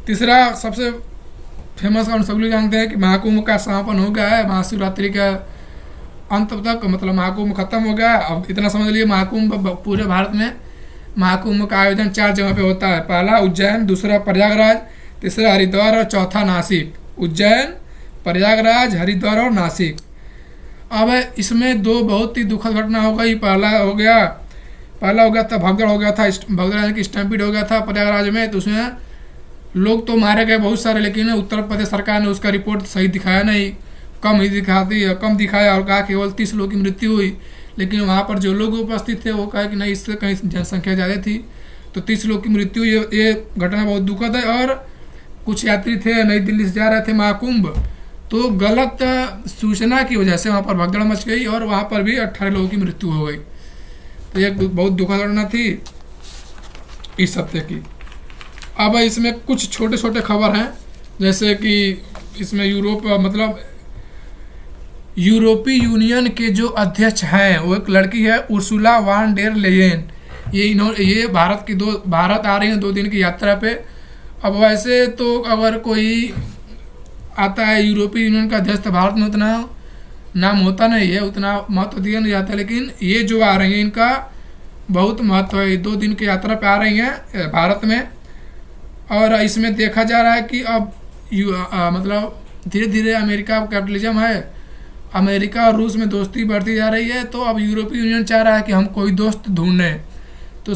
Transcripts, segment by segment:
तीसरा सबसे फेमस हम सब लोग जानते हैं कि महाकुंभ का समापन हो गया है, महाशिवरात्रि का अंत तक, मतलब महाकुंभ खत्म हो गया। अब इतना समझ लिए महाकुंभ पूरे भारत में महाकुंभ का आयोजन 4 जगह पे होता है। पहला उज्जैन, दूसरा प्रयागराज, तीसरा हरिद्वार और चौथा नासिक। उज्जैन, प्रयागराज, हरिद्वार और नासिक। अब इसमें 2 बहुत ही दुखद घटना हो गई। पहला हो गया था भगदड़ हो गया था, भगदड़ यानी कि स्टैम्पीड हो गया था प्रयागराज में। तो उसमें लोग तो मारे गए बहुत सारे, लेकिन उत्तर प्रदेश सरकार ने उसका रिपोर्ट सही दिखाया नहीं, कम दिखाया और कहा केवल 30 लोगों की मृत्यु हुई। लेकिन वहाँ पर जो लोग उपस्थित थे वो कहा कि नहीं, इससे कहीं जनसंख्या ज़्यादा थी, तो 30 लोग की मृत्यु, ये घटना बहुत दुखद है। और कुछ यात्री थे नई दिल्ली से जा रहे थे महाकुंभ, तो गलत सूचना की वजह से वहाँ पर भगदड़ मच गई और वहाँ पर भी 18 लोगों की मृत्यु हो गई। तो ये बहुत दुखद घटना थी इस हफ्ते की। अब इसमें कुछ छोटे छोटे खबर हैं, जैसे कि इसमें यूरोपीय यूनियन के जो अध्यक्ष हैं वो एक लड़की है, उर्सुला वान डेर लेयेन। ये भारत आ रही हैं 2 दिन की यात्रा पे। अब वैसे तो अगर कोई आता है यूरोपीय यूनियन का अध्यक्ष, तो भारत में उतना नाम होता नहीं है, उतना महत्व दिया नहीं जाता। लेकिन ये जो आ रही हैं इनका बहुत महत्व है। 2 दिन की यात्रा पे आ रही हैं भारत में। और इसमें देखा जा रहा है कि अब मतलब धीरे धीरे अमेरिका कैपिटलिज्म है, अमेरिका और रूस में दोस्ती बढ़ती जा रही है। तो अब यूरोपीय यूनियन चाह रहा है कि हम कोई दोस्त ढूंढें। तो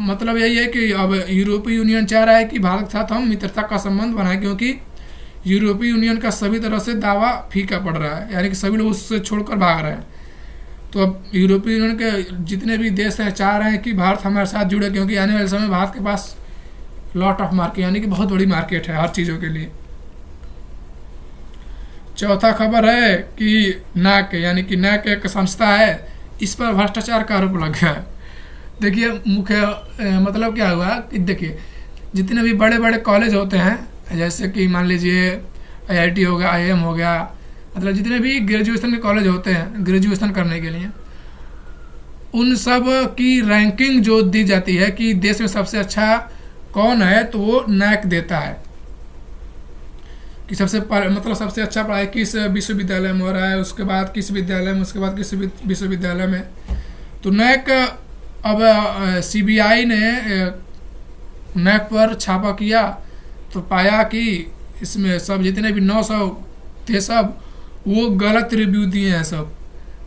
मतलब यही है कि अब यूरोपीय यूनियन चाह रहा है कि भारत के साथ हम मित्रता का संबंध बनाएं, क्योंकि यूरोपीय यूनियन का सभी तरह से दावा फीका पड़ रहा है, यानी कि सभी लोग उससे छोड़कर भाग रहे हैं। तो अब यूरोपीय यूनियन के जितने भी देश हैं चाह रहे हैं कि भारत हमारे साथ जुड़े, क्योंकि आने वाले समय भारत के पास लॉट ऑफ मार्केट, यानी कि बहुत बड़ी मार्केट है हर चीज़ों के लिए। चौथा खबर है कि नैक, यानी कि नैक एक संस्था है, इस पर भ्रष्टाचार का आरोप लग गया है। देखिए मुख्य मतलब क्या हुआ कि देखिए जितने भी बड़े बड़े कॉलेज होते हैं, जैसे कि मान लीजिए IIT हो गया, IIM हो गया, मतलब जितने भी ग्रेजुएशन के कॉलेज होते हैं ग्रेजुएशन करने के लिए, उन सब की रैंकिंग जो दी जाती है कि देश में सबसे अच्छा कौन है, तो वो नैक देता है कि सबसे अच्छा पढ़ाई किस विश्वविद्यालय में हो रहा है, उसके बाद किस विद्यालय में, उसके बाद किस विश्वविद्यालय में। तो नैक अब CBI ने नैक पर छापा किया तो पाया कि इसमें सब जितने भी 900 थे सब वो गलत रिव्यू दिए हैं सब,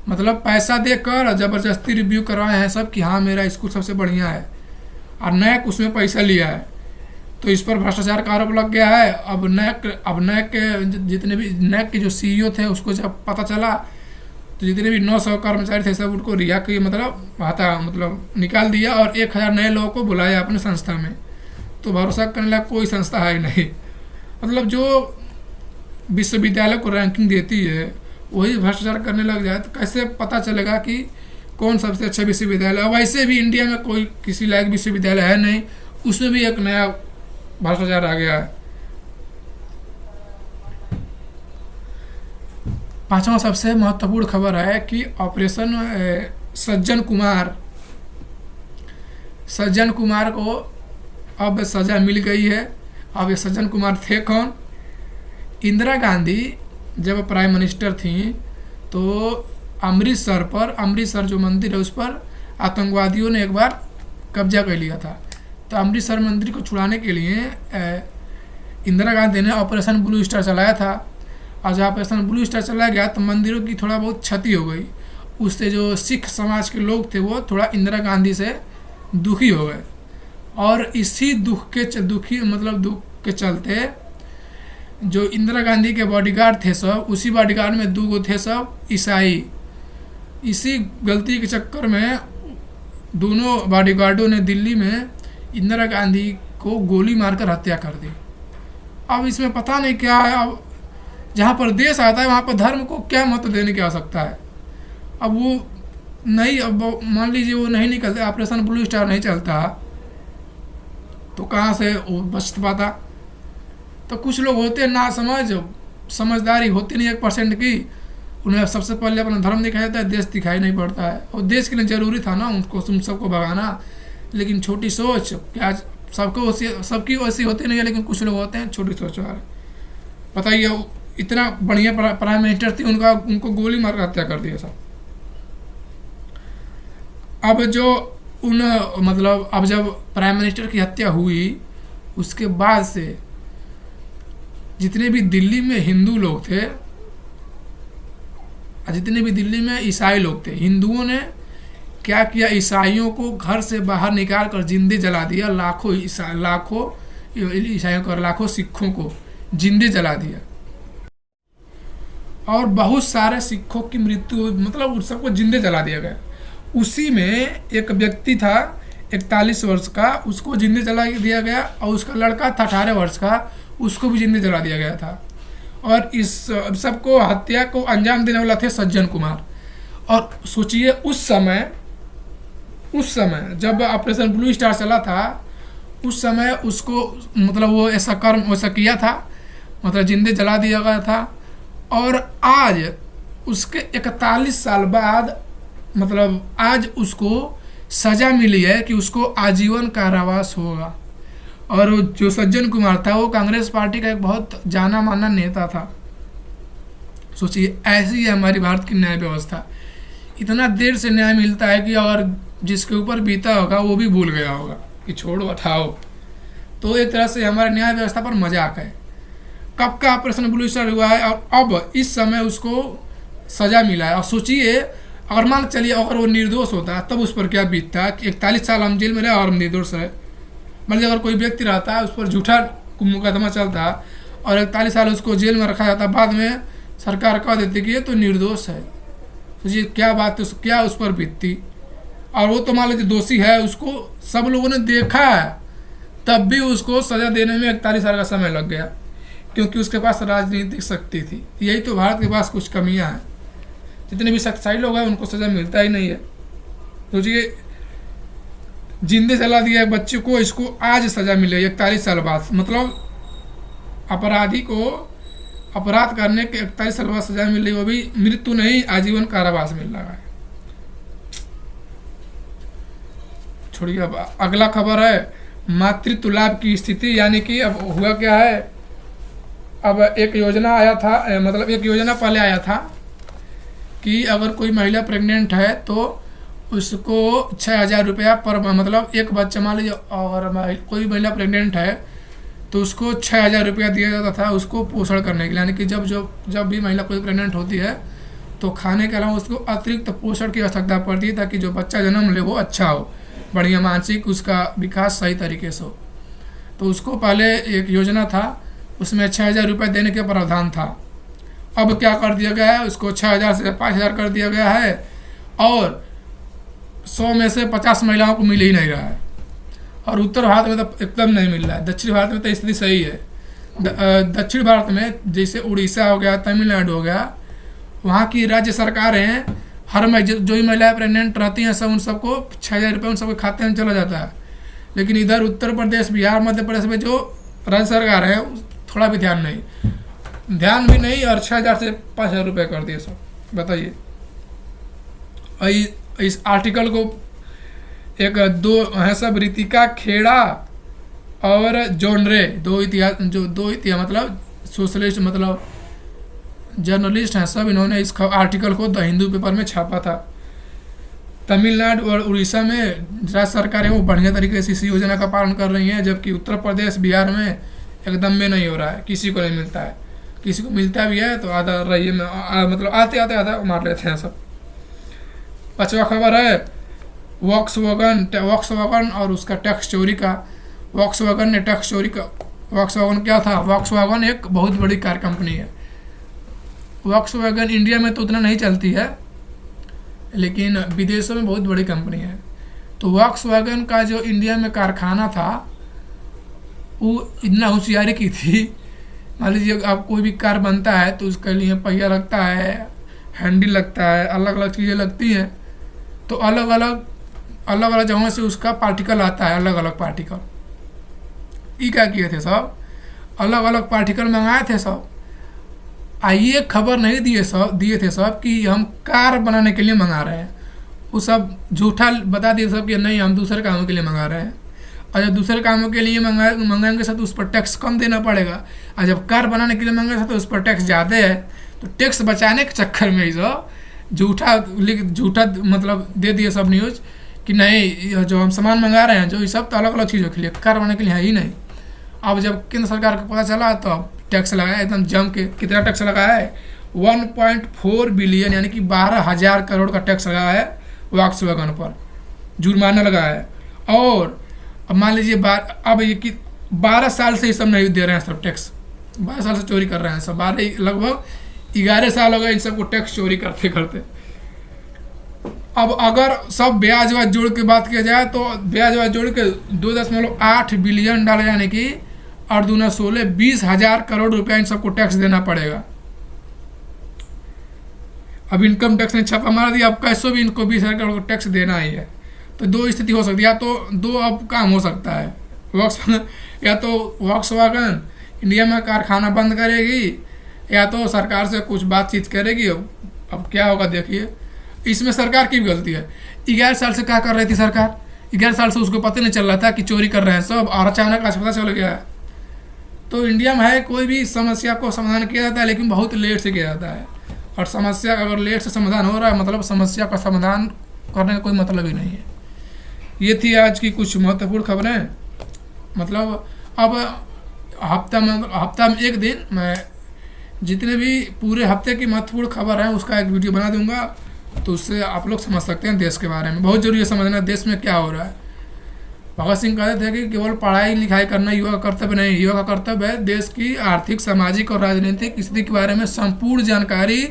मतलब पैसा देकर ज़बरदस्ती रिव्यू करवाए हैं सब कि हाँ मेरा स्कूल सबसे बढ़िया है, और नैक उसमें पैसा लिया है। तो इस पर भ्रष्टाचार का आरोप लग गया है। अब नैक के जितने भी नैक के जो CEO थे उसको जब पता चला तो जितने भी 900 कर्मचारी थे सब उनको रिहा किए, मतलब निकाल दिया और 1000 नए लोगों को बुलाया अपने संस्था में। तो भरोसा करने लायक कोई संस्था है ही नहीं, मतलब जो विश्वविद्यालय को रैंकिंग देती है वही भ्रष्टाचार करने लग जाए तो कैसे पता चलेगा कि कौन सबसे अच्छा विश्वविद्यालय है। वैसे भी इंडिया में कोई किसी लायक विश्वविद्यालय है नहीं, उसमें भी एक नया भ्रष्टाचार आ गया है। 5वां सबसे महत्वपूर्ण खबर है कि ऑपरेशन सज्जन कुमार को अब सज़ा मिल गई है। अब ये सज्जन कुमार थे कौन? इंदिरा गांधी जब प्राइम मिनिस्टर थी तो अमृतसर जो मंदिर है उस पर आतंकवादियों ने एक बार कब्जा कर लिया था। तो अमृतसर मंदिर को छुड़ाने के लिए इंदिरा गांधी ने ऑपरेशन ब्लू स्टार चलाया था, और जब ऑपरेशन ब्लू स्टार चलाया गया तो मंदिरों की थोड़ा बहुत क्षति हो गई। उससे जो सिख समाज के लोग थे वो थोड़ा इंदिरा गांधी से दुखी हो गए, और इसी दुख के चलते जो इंदिरा गांधी के बॉडीगार्ड थे सब, उसी बॉडीगार्ड में 2 थे सब ईसाई। इसी गलती के चक्कर में दोनों बॉडीगार्डों ने दिल्ली में इंदिरा गांधी को गोली मारकर हत्या कर दी। अब इसमें पता नहीं क्या है, अब जहाँ पर देश आता है वहाँ पर धर्म को क्या महत्व देने की आवश्यकता है। अब वो नहीं, अब मान लीजिए वो नहीं निकलते, ऑपरेशन ब्लू स्टार नहीं चलता तो कहाँ से वो बच पाता। तो कुछ लोग होते हैं ना समझदारी होती नहीं 1% की, उन्हें सबसे पहले अपना धर्म दिखाया जाता है, देश दिखाई नहीं पड़ता है। और देश के लिए ज़रूरी था ना उनको तुम सबको भगाना, लेकिन छोटी सोच सबकी वैसी होती नहीं है, लेकिन कुछ लोग होते हैं छोटी सोच वाले। बताइए, इतना बढ़िया प्राइम मिनिस्टर थी, उनको गोली मार हत्या कर दिया सब। अब जो मतलब अब जब प्राइम मिनिस्टर की हत्या हुई, उसके बाद से जितने भी दिल्ली में हिंदू लोग थे, जितने भी दिल्ली में ईसाई लोग थे, हिंदुओं ने क्या किया, ईसाइयों को घर से बाहर निकाल कर जिंदे जला दिया। लाखों ईसाइयों को, लाखों सिखों को जिंदे जला दिया, और बहुत सारे सिखों की मृत्यु, मतलब उन सबको जिंदे जला दिया गया। उसी में एक व्यक्ति था 41 वर्ष का, उसको जिंदे जला दिया गया, और उसका लड़का था 18 वर्ष का, उसको भी जिंदे जला दिया गया था। और इस सबको हत्या को अंजाम देने वाला थे सज्जन कुमार। और सोचिए उस समय जब ऑपरेशन ब्लू स्टार चला था, उस समय उसको मतलब वो ऐसा कर्म वैसा किया था, मतलब जिंदे जला दिया गया था। और आज उसके 41 साल बाद, मतलब आज उसको सज़ा मिली है कि उसको आजीवन कारावास होगा। और जो सज्जन कुमार था वो कांग्रेस पार्टी का एक बहुत जाना माना नेता था। सोचिए, ऐसी है हमारी भारत की न्याय व्यवस्था। इतना देर से न्याय मिलता है कि अगर जिसके ऊपर बीता होगा वो भी भूल गया होगा कि छोड़ो हटाओ। तो एक तरह से हमारे न्याय व्यवस्था पर मजाक है। कब का ऑपरेशन ब्लू स्टार हुआ है, और अब इस समय उसको सज़ा मिला है। और सोचिए, अगर मान चलिए अगर वो निर्दोष होता तब उस पर क्या बीतता कि 41 साल हम जेल में रहे और हम निर्दोष रहे। मतलब अगर कोई व्यक्ति रहता है, उस पर झूठा मुकदमा चलता और 41 साल उसको जेल में रखा जाता, बाद में सरकार कह देती कि ये तो निर्दोष है। सोचिए क्या बात है, क्या उस पर बीतती। और वो तो मान लीजिए दोषी है, उसको सब लोगों ने देखा है, तब भी उसको सज़ा देने में 41 साल का समय लग गया, क्योंकि उसके पास राजनीतिक शक्ति थी। यही तो भारत के पास कुछ कमियां हैं। जितने भी शक्तिशाली लोग हैं उनको सज़ा मिलता ही नहीं है। सोचिए, जिंदे जला दिया है बच्चे को, इसको आज सज़ा मिले 41 साल बाद। मतलब अपराधी को अपराध करने के 41 साल बाद सज़ा मिली, वो भी मृत्यु नहीं, आजीवन कारावास मिल रहा है। छोड़िए, अब अगला खबर है मातृत्व लाभ की स्थिति। यानी कि अब हुआ क्या है, अब एक योजना आया था, मतलब एक योजना पहले आया था कि अगर कोई महिला प्रेग्नेंट है तो उसको 6,000 रुपया पर, मतलब एक बच्चा, मान लीजिए अगर कोई महिला प्रेग्नेंट है तो उसको 6,000 रुपया दिया जाता था उसको पोषण करने के लिए। यानी कि जब भी महिला कोई प्रेग्नेंट होती है तो खाने के अलावा उसको अतिरिक्त पोषण की आवश्यकता पड़ती है, ताकि जो बच्चा जन्म ले वो अच्छा हो, बढ़िया मानसिक उसका विकास सही तरीके से हो। तो उसको पहले एक योजना था, उसमें 6,000 रुपये देने का प्रावधान था। अब क्या कर दिया गया है, उसको 6,000 से 5,000 कर दिया गया है, और 100 में से 50 महिलाओं को मिल ही नहीं रहा है। और उत्तर भारत में तो एकदम नहीं मिल रहा है। दक्षिण भारत में तो स्थिति सही है। दक्षिण भारत में जैसे उड़ीसा हो गया, तमिलनाडु हो गया, वहाँ की राज्य सरकारें हर जो भी महिलाएं प्रेग्नेंट रहती हैं सब, उन सबको 6,000 रुपये उन सबके खाते में चला जाता है। लेकिन इधर उत्तर प्रदेश, बिहार, मध्य प्रदेश में जो राज्य सरकार है थोड़ा भी ध्यान भी नहीं, और 6,000 से 5,000 रुपये कर दिए सब। बताइए, इस आर्टिकल को दो हैं सब, रितिका खेड़ा और जॉन रे, दो इतिहास मतलब सोशलिस्ट, मतलब जर्नलिस्ट हैं सब। इन्होंने इस आर्टिकल को द हिंदू पेपर में छापा था। तमिलनाडु और उड़ीसा में राज्य सरकारें वो बढ़िया तरीके से इस योजना का पालन कर रही हैं, जबकि उत्तर प्रदेश, बिहार में एकदम में नहीं हो रहा है, किसी को नहीं मिलता है। किसी को मिलता भी है तो आधा रही में, मतलब आते आधा मार लेते हैं सब। 5वां खबर है वॉक्सवैगन और उसका टैक्स चोरी का। वॉक्सवैगन ने टैक्स चोरी का, वॉक्सवैगन क्या था, वॉक्सवैगन एक बहुत बड़ी कार कंपनी है। वॉक्सवैगन इंडिया में तो उतना नहीं चलती है, लेकिन विदेशों में बहुत बड़ी कंपनी है। तो वॉक्सवैगन का जो इंडिया में कारखाना था वो इतना होशियारी की थी। मान लीजिए अब कोई भी कार बनता है तो उसके लिए पहिया लगता है, हैंडल लगता है, अलग अलग चीज़ें लगती हैं। तो अलग अलग जगहों से उसका पार्टिकल आता है, अलग अलग पार्टिकल। ये क्या किए थे सब, अलग अलग पार्टिकल मंगाए थे सब। ये खबर नहीं दिए थे सब कि हम कार बनाने के लिए मंगा रहे हैं। वो सब झूठा बता दिए सब कि नहीं, हम दूसरे कामों के लिए मंगा रहे हैं। और जब दूसरे कामों के लिए मंगाएंगे सर तो उस पर टैक्स कम देना पड़ेगा, और जब कार बनाने के लिए मंगाएंगे सर तो उस पर टैक्स ज़्यादा है। तो टैक्स बचाने के चक्कर में ही सब झूठा मतलब दे दिए सब न्यूज़ कि नहीं जो हम सामान मंगा रहे हैं जो ये सब तो अलग अलग चीज़ों के लिए, कार बनाने के लिए है ही नहीं। अब जब केंद्र सरकार को पता चला तो अब टैक्स लगाया एकदम जम के। कितना टैक्स लगाया है? 1.4 बिलियन यानी कि 12,000 करोड़ का टैक्स लगाया है वॉक्सवैगन पर, जुर्माना लगाया है। और अब मान लीजिए अब ये कि 12 साल से ये सब नहीं दे रहे हैं सब टैक्स, 12 साल से चोरी कर रहे हैं सब, लगभग 11 साल हो गए इन सबको टैक्स चोरी करते करते। अब अगर सब ब्याज व्याज जोड़ के बात किया जाए तो ब्याज व्याज जोड़ के 2.8 बिलियन डॉलर यानी कि 8 दूना 16 20,000 करोड़ रुपया इन सबको टैक्स देना पड़ेगा। अब इनकम टैक्स ने छापा मार दिया, अब कैसे भी इनको 20,000 करोड़ को टैक्स देना ही है। तो दो स्थिति हो सकती है, या तो दो अब काम हो सकता है या तो वॉक्सवैगन इंडिया में कारखाना बंद करेगी या तो सरकार से कुछ बातचीत करेगी। अब क्या होगा देखिए, इसमें सरकार की भी गलती है। 11 साल से क्या कर रही थी सरकार? 11 साल से उसको पता नहीं चल रहा था कि चोरी कर रहे हैं सब, और अचानक आज पता चल गया है। तो इंडिया में है कोई भी समस्या को समाधान किया जाता है लेकिन बहुत लेट से किया जाता है, और समस्या अगर लेट से समाधान हो रहा है मतलब समस्या का समाधान करने का कोई मतलब ही नहीं है। ये थी आज की कुछ महत्वपूर्ण खबरें। मतलब अब हफ्ता में एक दिन मैं जितने भी पूरे हफ्ते की महत्वपूर्ण खबर है उसका एक वीडियो बना दूंगा, तो उससे आप लोग समझ सकते हैं देश के बारे में। बहुत जरूरी है समझना देश में क्या हो रहा है। भगत सिंह कहते थे कि केवल पढ़ाई लिखाई करना युवा का कर्तव्य नहीं, युवा का कर्तव्य है देश की आर्थिक, सामाजिक और राजनीतिक स्थिति के बारे में संपूर्ण जानकारी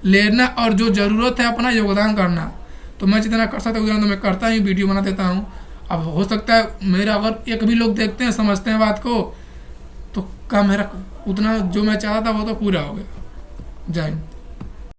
लेना और जो ज़रूरत है अपना योगदान करना। तो मैं जितना कर सकता हूँ उतना तो मैं करता ही, वीडियो बना देता हूँ। अब हो सकता है मेरा अगर एक भी लोग देखते हैं समझते हैं बात को तो क्या मेरा उतना जो मैं चाहता था वो तो पूरा हो गया। जय हिंद।